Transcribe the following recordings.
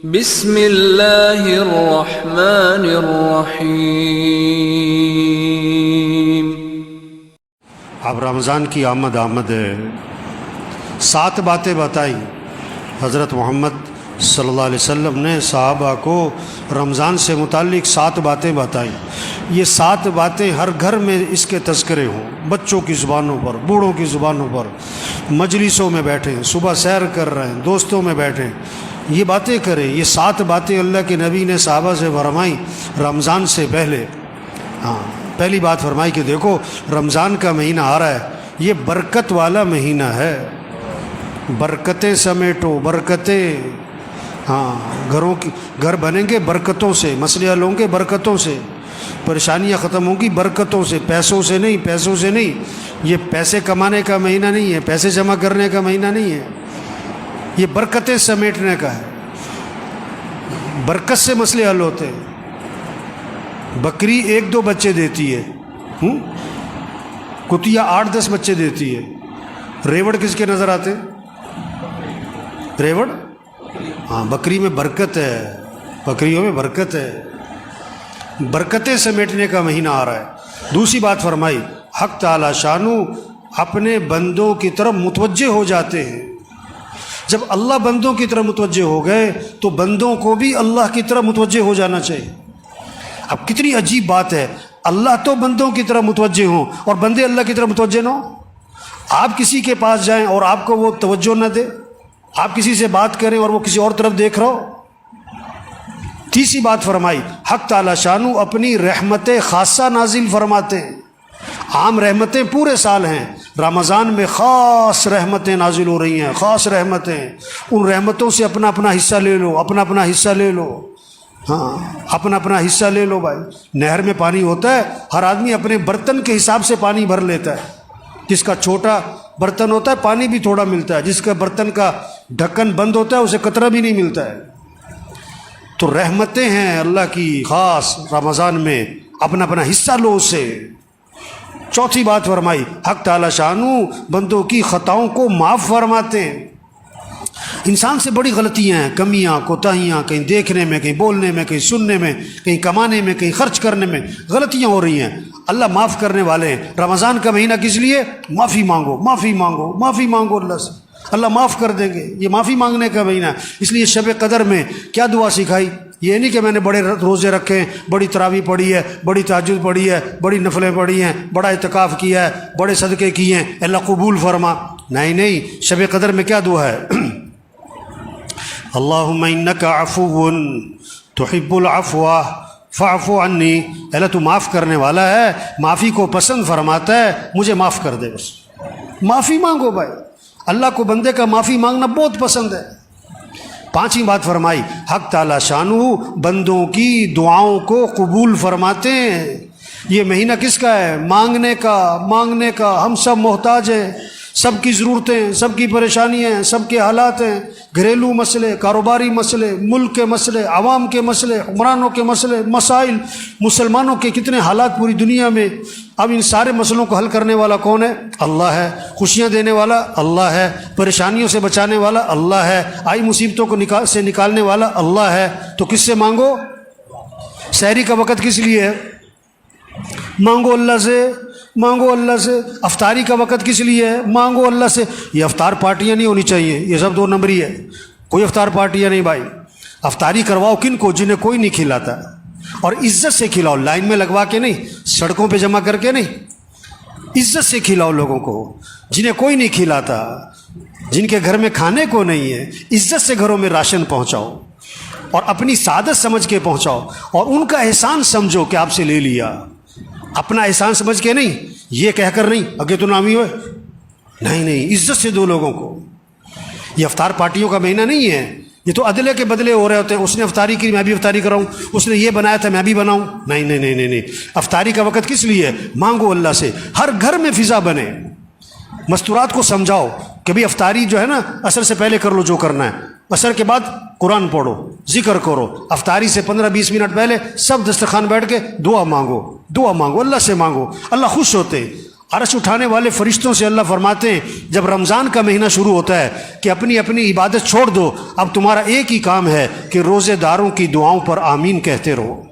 بسم اللہ الرحمن الرحیم۔ اب رمضان کی آمد ہے۔ 7 باتیں بتائیں حضرت محمد صلی اللہ علیہ وسلم نے صحابہ کو رمضان سے متعلق 7 باتیں بتائیں۔ یہ 7 باتیں ہر گھر میں اس کے تذکرے ہوں، بچوں کی زبانوں پر، بوڑھوں کی زبانوں پر، مجلسوں میں بیٹھیں، صبح سیر کر رہے ہیں، دوستوں میں بیٹھیں، یہ باتیں کریں۔ یہ 7 باتیں اللہ کے نبی نے صحابہ سے فرمائیں رمضان سے پہلے۔ پہلی بات فرمائی کہ دیکھو رمضان کا مہینہ آ رہا ہے، یہ برکت والا مہینہ ہے، برکتیں سمیٹو، برکتیں۔ گھر بنیں گے برکتوں سے، مسئلے حل ہوں گے برکتوں سے، پریشانیاں ختم ہوں گی برکتوں سے، پیسوں سے نہیں۔ یہ پیسے کمانے کا مہینہ نہیں ہے، پیسے جمع کرنے کا مہینہ نہیں ہے، یہ برکتیں سمیٹنے کا ہے۔ برکت سے مسئلے حل ہوتے ہیں۔ بکری 1-2 بچے دیتی ہے، کتیا 8-10 بچے دیتی ہے۔ ریوڑ کس کے نظر آتے؟ ریوڑ؟ بکری میں برکت ہے، بکریوں میں برکت ہے۔ برکتیں سمیٹنے کا مہینہ آ رہا ہے۔ دوسری بات فرمائی، حق تعالی شانو اپنے بندوں کی طرف متوجہ ہو جاتے ہیں۔ جب اللہ بندوں کی طرف متوجہ ہو گئے تو بندوں کو بھی اللہ کی طرف متوجہ ہو جانا چاہیے۔ اب کتنی عجیب بات ہے، اللہ تو بندوں کی طرف متوجہ ہوں اور بندے اللہ کی طرف متوجہ نہ ہوں۔ آپ کسی کے پاس جائیں اور آپ کو وہ توجہ نہ دے، آپ کسی سے بات کریں اور وہ کسی اور طرف دیکھ رہا ہو۔ تیسری بات فرمائی، حق تعالی شانو اپنی رحمت خاصہ نازل فرماتے ہیں۔ عام رحمتیں پورے سال ہیں، رمضان میں خاص رحمتیں نازل ہو رہی ہیں، خاص رحمتیں۔ ان رحمتوں سے اپنا اپنا حصہ لے لو، اپنا اپنا حصہ لے لو، اپنا اپنا حصہ لے لو بھائی۔ نہر میں پانی ہوتا ہے، ہر آدمی اپنے برتن کے حساب سے پانی بھر لیتا ہے۔ جس کا چھوٹا برتن ہوتا ہے پانی بھی تھوڑا ملتا ہے، جس کا برتن کا ڈھکن بند ہوتا ہے اسے قطرہ بھی نہیں ملتا ہے۔ تو رحمتیں ہیں اللہ کی خاص رمضان میں، اپنا اپنا حصہ لو اسے۔ چوتھی بات فرمائی، حق تعالی شانو بندوں کی خطاؤں کو معاف فرماتے ہیں۔ انسان سے بڑی غلطیاں ہیں، کمیاں، کوتاہیاں، کہیں دیکھنے میں، کہیں بولنے میں، کہیں سننے میں، کہیں کمانے میں، کہیں خرچ کرنے میں غلطیاں ہو رہی ہیں۔ اللہ معاف کرنے والے ہیں۔ رمضان کا مہینہ کس لیے؟ معافی مانگو، معافی مانگو، معافی مانگو اللہ سے، اللہ معاف کر دیں گے۔ یہ معافی مانگنے کا مہینہ ہے۔ اس لیے شب قدر میں کیا دعا سکھائی؟ یہ نہیں کہ میں نے بڑے روزے رکھے ہیں، بڑی تراویح پڑھی ہے، بڑی تہجد پڑھی ہے، بڑی نفلیں پڑھی ہیں، بڑا اعتکاف کیا ہے، بڑے صدقے کیے ہیں، اللہ قبول فرما۔ نہیں، شب قدر میں کیا دعا ہے؟ اللہم انک عفو تحب العفو فاعف عنی۔ اللہ تو معاف کرنے والا ہے، معافی کو پسند فرماتا ہے، مجھے معاف کر دے۔ بس معافی مانگو بھائی، اللہ کو بندے کا معافی مانگنا بہت پسند ہے۔ 5ویں بات فرمائی، حق تعالی شانو بندوں کی دعاؤں کو قبول فرماتے ہیں۔ یہ مہینہ کس کا ہے؟ مانگنے کا۔ ہم سب محتاج ہیں، سب کی ضرورتیں، سب کی پریشانیاں ہیں، سب کے حالات ہیں، گھریلو مسئلے، کاروباری مسئلے، ملک کے مسئلے، عوام کے مسئلے، حکمرانوں کے مسئلے، مسائل، مسلمانوں کے کتنے حالات پوری دنیا میں۔ اب ان سارے مسئلوں کو حل کرنے والا کون ہے؟ اللہ ہے۔ خوشیاں دینے والا اللہ ہے، پریشانیوں سے بچانے والا اللہ ہے، آئی مصیبتوں کو سے نکالنے والا اللہ ہے۔ تو کس سے مانگو؟ سحری کا وقت کس لیے ہے؟ مانگو اللہ سے، مانگو اللہ سے۔ افطاری کا وقت کس لیے ہے؟ مانگو اللہ سے۔ یہ افطار پارٹیاں نہیں ہونی چاہیے، یہ سب 2 نمبری ہے۔ کوئی افطار پارٹیاں نہیں بھائی۔ افطاری کرواؤ کن کو؟ جنہیں کوئی نہیں کھلاتا، اور عزت سے کھلاؤ، لائن میں لگوا کے نہیں، سڑکوں پہ جمع کر کے نہیں، عزت سے کھلاؤ لوگوں کو۔ جنہیں کوئی نہیں کھلاتا، جن کے گھر میں کھانے کو نہیں ہے، عزت سے گھروں میں راشن پہنچاؤ، اور اپنی سعادت سمجھ کے پہنچاؤ، اور ان کا احسان سمجھو کہ آپ سے لے لیا۔ اپنا احسان سمجھ کے نہیں، یہ کہہ کر نہیں اگے تو نامی ہوئے، نہیں، عزت سے دو لوگوں کو۔ یہ افطار پارٹیوں کا مہینہ نہیں ہے، یہ تو عدلے کے بدلے ہو رہے ہوتے ہیں۔ اس نے افطاری کی میں بھی افطاری کراؤں، اس نے یہ بنایا تھا میں بھی بناؤں۔ نہیں۔ افطاری کا وقت کس لیے؟ مانگو اللہ سے، ہر گھر میں فضا بنے۔ مستورات کو سمجھاؤ کہ بھی افطاری جو ہے نا عصر سے پہلے کر لو جو کرنا ہے، عصر کے بعد قرآن پڑھو، ذکر کرو۔ افطاری سے 15-20 منٹ پہلے سب دسترخوان بیٹھ کے دعا مانگو، اللہ سے مانگو، اللہ خوش ہوتے۔ عرش اٹھانے والے فرشتوں سے اللہ فرماتے ہیں جب رمضان کا مہینہ شروع ہوتا ہے کہ اپنی اپنی عبادت چھوڑ دو، اب تمہارا ایک ہی کام ہے کہ روزے داروں کی دعاؤں پر آمین کہتے رہو۔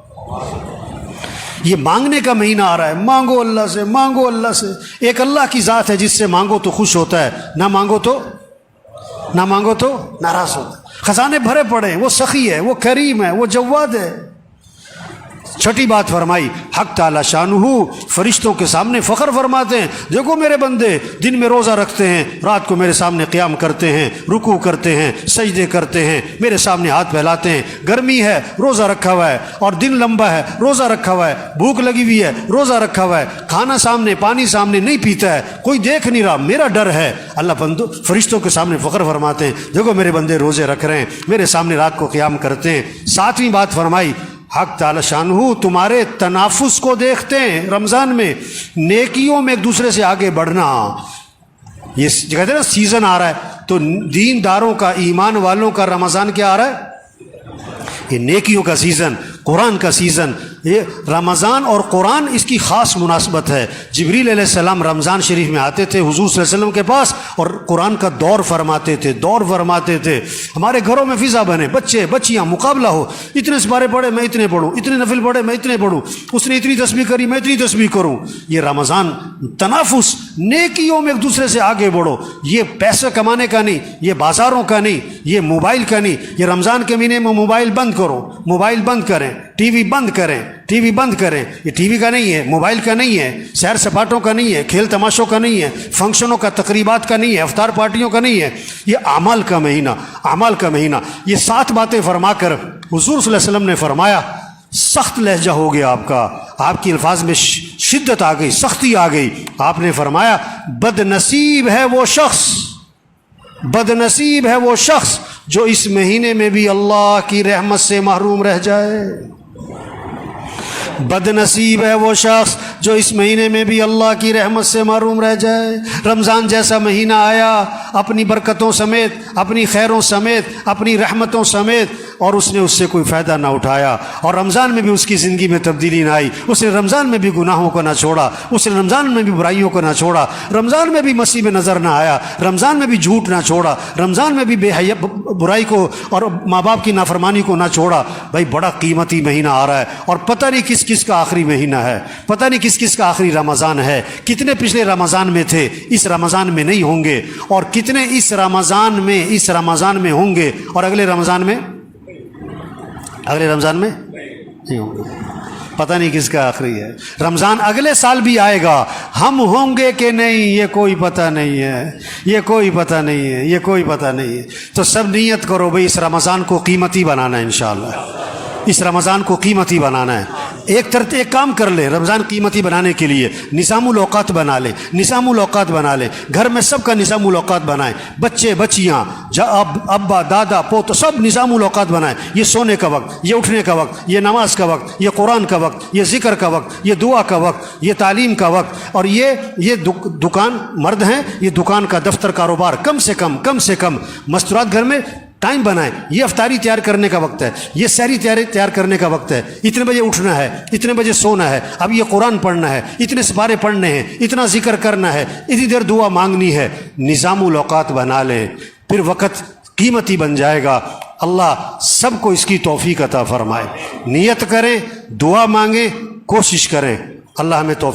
یہ مانگنے کا مہینہ آ رہا ہے، مانگو اللہ سے، مانگو اللہ سے۔ ایک اللہ کی ذات ہے جس سے مانگو تو خوش ہوتا ہے، نہ مانگو تو ناراض ہوتا ہے۔ خزانے بھرے پڑے ہیں، وہ سخی ہے، وہ کریم ہے، وہ جواد ہے۔ چھٹی بات فرمائی، حق تعالی شانہ فرشتوں کے سامنے فخر فرماتے ہیں، دیکھو میرے بندے دن میں روزہ رکھتے ہیں، رات کو میرے سامنے قیام کرتے ہیں، رکوع کرتے ہیں، سجدے کرتے ہیں، میرے سامنے ہاتھ پھیلاتے ہیں۔ گرمی ہے روزہ رکھا ہوا ہے، اور دن لمبا ہے روزہ رکھا ہوا ہے، بھوک لگی ہوئی ہے روزہ رکھا ہوا ہے، کھانا سامنے پانی سامنے نہیں پیتا ہے، کوئی دیکھ نہیں رہا، میرا ڈر ہے۔ اللہ بندو فرشتوں کے سامنے فخر فرماتے ہیں، دیکھو میرے بندے روزے رکھ رہے ہیں، میرے سامنے رات کو قیام کرتے ہیں۔ ساتویں بات فرمائی، حق تعالی شانہ تمہارے تنافس کو دیکھتے ہیں رمضان میں، نیکیوں میں ایک دوسرے سے آگے بڑھنا۔ یہ کہتے ہیں نا سیزن آ رہا ہے، تو دین داروں کا، ایمان والوں کا رمضان کیا آ رہا ہے؟ یہ نیکیوں کا سیزن، قرآن کا سیزن۔ یہ رمضان اور قرآن اس کی خاص مناسبت ہے۔ جبریل علیہ السلام رمضان شریف میں آتے تھے حضور صلی اللہ علیہ وسلم کے پاس، اور قرآن کا دور فرماتے تھے۔ ہمارے گھروں میں فضا بنے، بچے بچیاں مقابلہ ہو، اتنے سپارے پڑھے میں اتنے پڑھوں، اتنے نفل پڑھے میں اتنے پڑھوں، اس نے اتنی تسبیح کری میں اتنی تسبیح کروں۔ یہ رمضان تنافس، نیکیوں میں ایک دوسرے سے آگے بڑھو۔ یہ پیسے کمانے کا نہیں، یہ بازاروں کا نہیں، یہ موبائل کا نہیں۔ یہ رمضان کے مہینے میں موبائل بند کرو، موبائل بند کریں، ٹی وی بند کریں، ٹی وی بند کریں۔ یہ ٹی وی کا نہیں ہے، موبائل کا نہیں ہے، سیر سپاٹوں کا نہیں ہے، کھیل تماشوں کا نہیں ہے، فنکشنوں کا، تقریبات کا نہیں ہے، افطار پارٹیوں کا نہیں ہے۔ یہ اعمال کا مہینہ۔ یہ 7 باتیں فرما کر حضور صلی اللہ علیہ وسلم نے فرمایا، سخت لہجہ ہو گیا آپ کا، آپ کی الفاظ میں شدت آ گئی، سختی آ گئی۔ آپ نے فرمایا بد نصیب ہے وہ شخص جو اس مہینے میں بھی اللہ کی رحمت سے محروم رہ جائے۔ بد نصیب ہے وہ شخص جو اس مہینے میں بھی اللہ کی رحمت سے محروم رہ جائے۔ رمضان جیسا مہینہ آیا اپنی برکتوں سمیت، اپنی خیروں سمیت، اپنی رحمتوں سمیت، اور اس نے اس سے کوئی فائدہ نہ اٹھایا، اور رمضان میں بھی اس کی زندگی میں تبدیلی نہ آئی۔ اس نے رمضان میں بھی گناہوں کو نہ چھوڑا، اس نے رمضان میں بھی برائیوں کو نہ چھوڑا، رمضان میں بھی مسیح میں نظر نہ آیا، رمضان میں بھی جھوٹ نہ چھوڑا، رمضان میں بھی برائی کو اور ماں باپ کی نافرمانی کو نہ چھوڑا۔ بھائی بڑا قیمتی مہینہ آ رہا ہے، اور پتہ نہیں کس کا آخری مہینہ ہے، پتہ نہیں کس کا آخری رمضان ہے۔ کتنے پچھلے رمضان میں تھے، اس رمضان میں نہیں ہوں گے، اور کتنے اس رمضان میں ہوں گے، اور اگلے رمضان میں نہیں ہوں گے۔ پتہ نہیں کس کا آخری ہے۔ رمضان اگلے سال بھی آئے گا، ہم ہوں گے کہ نہیں یہ کوئی پتہ نہیں ہے۔ تو سب نیت کرو بھئی اس رمضان کو قیمتی بنانا ہے، انشاءاللہ اس رمضان کو قیمتی بنانا ہے۔ ایک کام کر لے رمضان قیمتی بنانے کے لیے، نظام الاوقات بنا لے، گھر میں سب کا نظام الاوقات بنائیں، بچے بچیاں، ابا دادا پوت، سب نظام الاوقات بنائیں۔ یہ سونے کا وقت، یہ اٹھنے کا وقت، یہ نماز کا وقت، یہ قرآن کا وقت، یہ ذکر کا وقت، یہ دعا کا وقت، یہ تعلیم کا وقت، اور یہ دکان مرد ہیں، یہ دکان کا دفتر کاروبار کم سے کم مستورات گھر میں ٹائم بنائیں۔ یہ افطاری تیار کرنے کا وقت ہے، یہ سحری تیار کرنے کا وقت ہے، اتنے بجے اٹھنا ہے، اتنے بجے سونا ہے، اب یہ قرآن پڑھنا ہے، اتنے سپارے پڑھنے ہیں، اتنا ذکر کرنا ہے، اتنی دیر دعا مانگنی ہے۔ نظام الاوقات بنا لیں، پھر وقت قیمتی بن جائے گا۔ اللہ سب کو اس کی توفیق عطا فرمائے۔ نیت کریں، دعا مانگیں، کوشش کریں، اللہ ہمیں توفیق